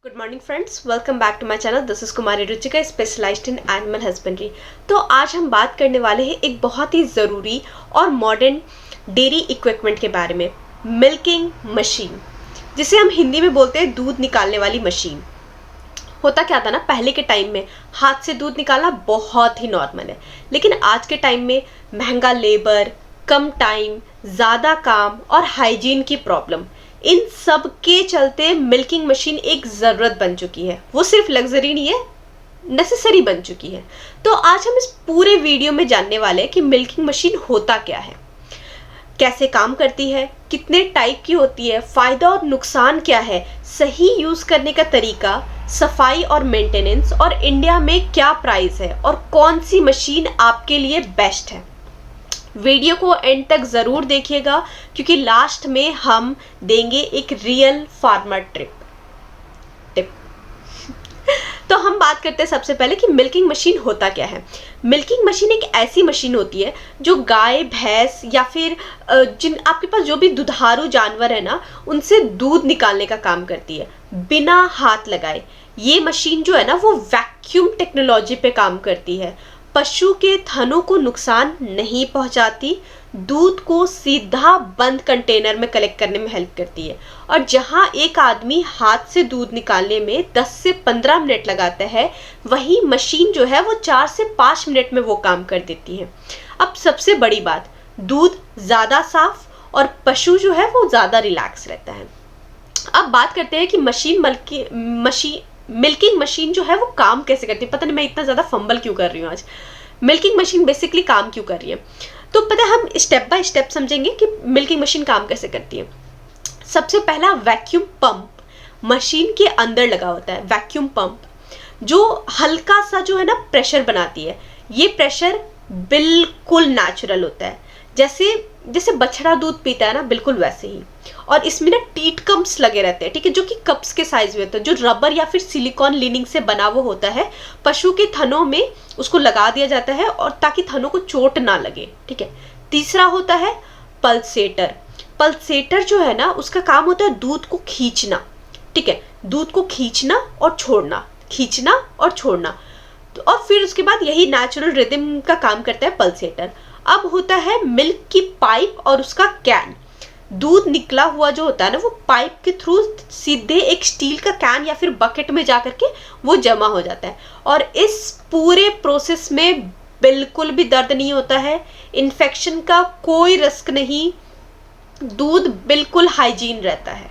Good morning friends, welcome back to my channel. This is Kumari Ruchika, specialized in animal husbandry. तो आज हम बात करने वाले हैं एक बहुत ही ज़रूरी और मॉडर्न डेयरी इक्विपमेंट के बारे में, मिल्किंग मशीन, जिसे हम हिंदी में बोलते हैं दूध निकालने वाली मशीन। होता क्या था ना, पहले के टाइम में हाथ से दूध निकालना बहुत ही नॉर्मल है, लेकिन आज के टाइम में महंगा लेबर, कम टाइम, ज़्यादा काम और हाइजीन की प्रॉब्लम, इन सब के चलते मिल्किंग मशीन एक ज़रूरत बन चुकी है। वो सिर्फ लग्जरी नहीं है, नेसेसरी बन चुकी है। तो आज हम इस पूरे वीडियो में जानने वाले हैं कि मिल्किंग मशीन होता क्या है, कैसे काम करती है, कितने टाइप की होती है, फ़ायदा और नुकसान क्या है, सही यूज़ करने का तरीका, सफाई और मेंटेनेंस, और इंडिया में क्या प्राइस है और कौन सी मशीन आपके लिए बेस्ट है। वीडियो को एंड तक ज़रूर देखिएगा, क्योंकि लास्ट में हम देंगे एक रियल फार्मर टिप। तो हम बात करते हैं सबसे पहले कि मिल्किंग मशीन होता क्या है। मिल्किंग मशीन एक ऐसी मशीन होती है जो गाय, भैंस या फिर जिन आपके पास जो भी दुधारू जानवर है ना, उनसे दूध निकालने का काम करती है बिना हाथ लगाए। ये मशीन जो है ना, वो वैक्यूम टेक्नोलॉजी पे काम करती है, पशु के थनों को नुकसान नहीं पहुंचाती, दूध को सीधा बंद कंटेनर में कलेक्ट करने में हेल्प करती है। और जहां एक आदमी हाथ से दूध निकालने में 10 से 15 मिनट लगाता है, वही मशीन जो है वो 4 से 5 मिनट में वो काम कर देती है। अब सबसे बड़ी बात, दूध ज़्यादा साफ और पशु जो है वो ज़्यादा रिलैक्स रहता है। अब बात करते हैं कि मिल्किंग मशीन जो है वो काम कैसे करती है। पता नहीं मैं इतना ज़्यादा फंबल क्यों कर रही हूँ आज। मिल्किंग मशीन बेसिकली काम क्यों कर रही है, तो पता है हम स्टेप बाय स्टेप समझेंगे कि मिल्किंग मशीन काम कैसे करती है। सबसे पहला, वैक्यूम पंप मशीन के अंदर लगा होता है। वैक्यूम पंप जो हल्का सा जो है ना प्रेशर बनाती है। ये प्रेशर बिल्कुल नेचुरल होता है, जैसे बछड़ा दूध पीता है ना, बिल्कुल वैसे ही। और इसमें ना टीट कम्स लगे रहते हैं, ठीक है, जो कि कप्स के साइज में होते हैं, जो रबर या फिर सिलिकॉन लिनिंग से बना वो होता है। पशु के थनों में उसको लगा दिया जाता है और ताकि थनों को चोट ना लगे, ठीक है। तीसरा होता है पल्सेटर। पल्सेटर जो है ना, उसका काम होता है दूध को खींचना, ठीक है, दूध को खींचना और छोड़ना, खींचना और छोड़ना। तो और फिर उसके बाद यही नेचुरल रिदम का काम करता है पल्सेटर। अब होता है मिल्क की पाइप और उसका कैन। दूध निकला हुआ जो होता है ना, वो पाइप के थ्रू सीधे एक स्टील का कैन या फिर बकेट में जा करके वो जमा हो जाता है। और इस पूरे प्रोसेस में बिल्कुल भी दर्द नहीं होता है, इन्फेक्शन का कोई रिस्क नहीं, दूध बिल्कुल हाइजीन रहता है।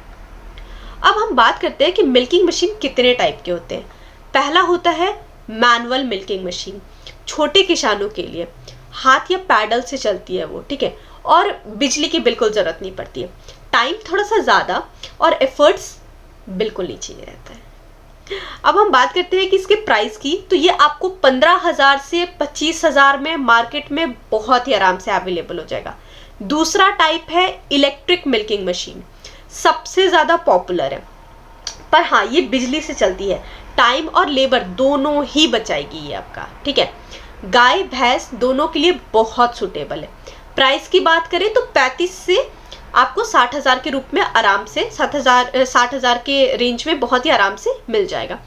अब हम बात करते हैं कि मिल्किंग मशीन कितने टाइप के होते हैं। पहला होता है मैनुअल मिल्किंग मशीन, छोटे किसानों के लिए, हाथ या पैडल से चलती है वो, ठीक है, और बिजली की बिल्कुल ज़रूरत नहीं पड़ती है। टाइम थोड़ा सा ज़्यादा और एफर्ट्स बिल्कुल नहीं चाहिए रहता है। अब हम बात करते हैं कि इसके प्राइस की, तो ये आपको 15,000 से 25,000 में मार्केट में बहुत ही आराम से अवेलेबल हो जाएगा। दूसरा टाइप है इलेक्ट्रिक मिल्किंग मशीन, सबसे ज़्यादा पॉपुलर है, पर हाँ ये बिजली से चलती है, टाइम और लेबर दोनों ही बचाएगी ये आपका, ठीक है। गाय भैंस दोनों के लिए बहुत सूटेबल है। प्राइस की बात करें तो 35 से आपको 60,000 के रूप में आराम से 60,000 के रेंज में बहुत ही आराम से मिल जाएगा।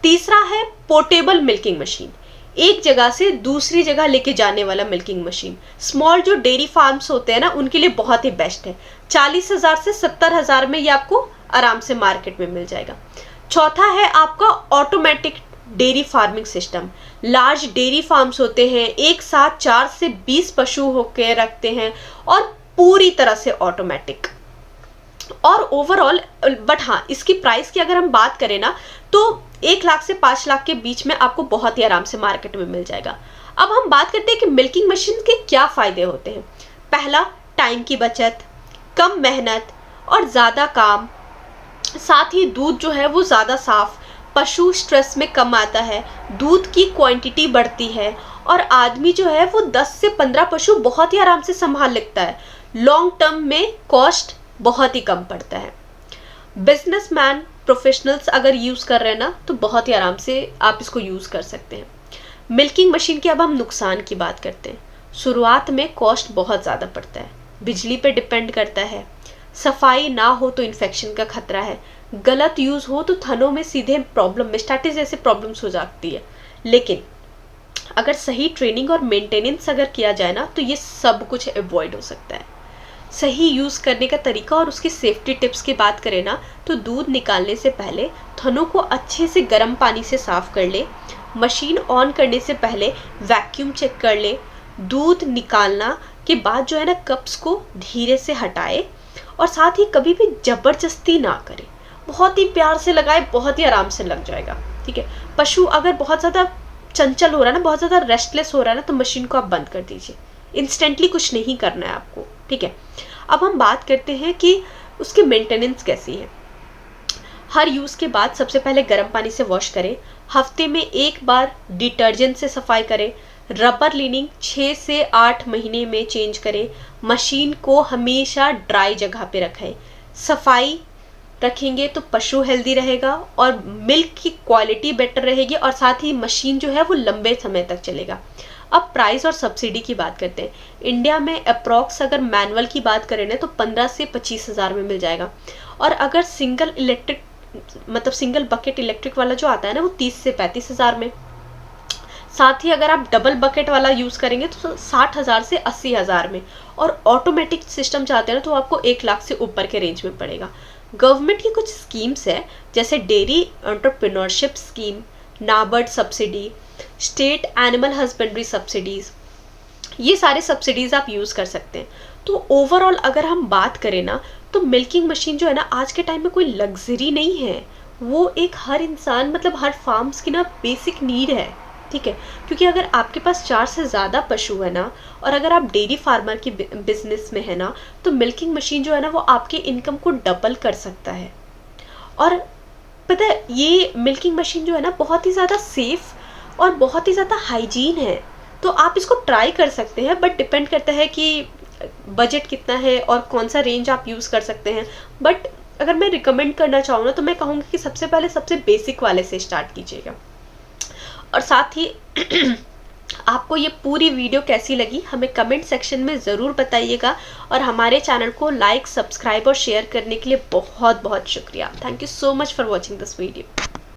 तीसरा है पोर्टेबल मिल्किंग मशीन, एक जगह से दूसरी जगह लेके जाने वाला मिल्किंग मशीन। स्मॉल जो डेयरी फार्म्स होते हैं ना, उनके लिए बहुत ही बेस्ट है। 40,000 से 70,000 में ये आपको आराम से मार्केट में मिल जाएगा। चौथा है आपका automatic dairy farming system. Large dairy farms होते हैं, एक साथ 4 से 20 पशु होकर रखते हैं और पूरी तरह से ऑटोमेटिक और ओवरऑल। बट हाँ, इसकी प्राइस की अगर हम बात करें ना, तो 1 लाख से 5 लाख के बीच में आपको बहुत ही आराम से मार्केट में मिल जाएगा। अब हम बात करते हैं कि मिल्किंग मशीन के क्या फ़ायदे होते हैं। पहला, टाइम की बचत, कम मेहनत और ज़्यादा काम, साथ ही दूध जो है वो ज़्यादा साफ, पशु स्ट्रेस में कम आता है, दूध की क्वांटिटी बढ़ती है और आदमी जो है वो 10 से 15 पशु बहुत ही आराम से संभाल लेता है। लॉन्ग टर्म में कॉस्ट बहुत ही कम पड़ता है। बिजनेसमैन, प्रोफेशनल्स अगर यूज़ कर रहे हैं ना, तो बहुत ही आराम से आप इसको यूज़ कर सकते हैं। मिल्किंग मशीन के अब हम नुकसान की बात करते हैं। शुरुआत में कॉस्ट बहुत ज़्यादा पड़ता है, बिजली पे डिपेंड करता है, सफाई ना हो तो इन्फेक्शन का खतरा है, गलत यूज़ हो तो थनों में सीधे प्रॉब्लम, मेस्टाइटिस जैसे प्रॉब्लम्स हो जाती है। लेकिन अगर सही ट्रेनिंग और मेंटेनेंस अगर किया जाए ना तो ये सब कुछ अवॉइड हो सकता है। सही यूज़ करने का तरीका और उसकी सेफ्टी टिप्स की बात करें ना तो दूध निकालने से पहले थनों को अच्छे से गर्म पानी से साफ़ कर ले। मशीन ऑन करने से पहले वैक्यूम चेक कर ले। दूध निकालना के बाद जो है ना कप्स को धीरे से हटाए और साथ ही कभी भी ज़बरदस्ती ना करे। बहुत ही प्यार से लगाए, बहुत ही आराम से लग जाएगा। ठीक है, पशु अगर बहुत ज़्यादा चंचल हो रहा है ना, बहुत ज़्यादा रेस्टलेस हो रहा है ना, तो मशीन को आप बंद कर दीजिए। इंस्टेंटली कुछ नहीं करना है आपको। ठीक है, अब हम बात करते हैं कि उसकी मेंटेनेंस कैसी है। हर यूज़ के बाद सबसे पहले गर्म पानी से वॉश करें। हफ्ते में एक बार डिटर्जेंट से सफाई करें। रबर लिनिंग 6 से 8 महीने में चेंज करें। मशीन को हमेशा ड्राई जगह पे रखें। सफाई रखेंगे तो पशु हेल्दी रहेगा और मिल्क की क्वालिटी बेटर रहेगी और साथ ही मशीन जो है वो लंबे समय तक चलेगा। अब प्राइस और सब्सिडी की बात करते हैं। इंडिया में अप्रॉक्स अगर मैनुअल की बात करें ना तो 15 से 25 हज़ार में मिल जाएगा। और अगर सिंगल इलेक्ट्रिक मतलब सिंगल बकेट इलेक्ट्रिक वाला जो आता है ना वो 30 से 35 हज़ार में। साथ ही अगर आप डबल बकेट वाला यूज़ करेंगे तो 60 हज़ार से 80 हज़ार में। और ऑटोमेटिक सिस्टम चाहते हैं ना तो आपको 1 लाख से ऊपर के रेंज में पड़ेगा। गवर्नमेंट की कुछ स्कीम्स है जैसे dairy entrepreneurship scheme, NABARD subsidy, state animal husbandry subsidies, ये सारे सब्सिडीज़ आप यूज़ कर सकते हैं। तो ओवरऑल अगर हम बात करें ना तो मिल्किंग मशीन जो है ना आज के टाइम में कोई लग्जरी नहीं है, वो एक हर इंसान मतलब हर फार्म्स की ना बेसिक नीड है। ठीक है, क्योंकि अगर आपके पास 4 से ज़्यादा पशु है ना और अगर आप डेयरी फार्मर की बिजनेस में है ना तो मिल्किंग मशीन जो है ना वो आपकी इनकम को डबल कर सकता है। और पता है ये मिल्किंग मशीन जो है ना बहुत ही ज़्यादा सेफ और बहुत ही ज़्यादा हाइजीन है। तो आप इसको ट्राई कर सकते हैं, बट डिपेंड करता है कि बजट कितना है और कौन सा रेंज आप यूज़ कर सकते हैं। बट अगर मैं रिकमेंड करना चाहूँ ना तो मैं कहूँगी कि सबसे पहले सबसे बेसिक वाले से स्टार्ट कीजिएगा। और साथ ही आपको ये पूरी वीडियो कैसी लगी हमें कमेंट सेक्शन में ज़रूर बताइएगा। और हमारे चैनल को लाइक, सब्सक्राइब और शेयर करने के लिए बहुत बहुत शुक्रिया। Thank you so much for watching this video.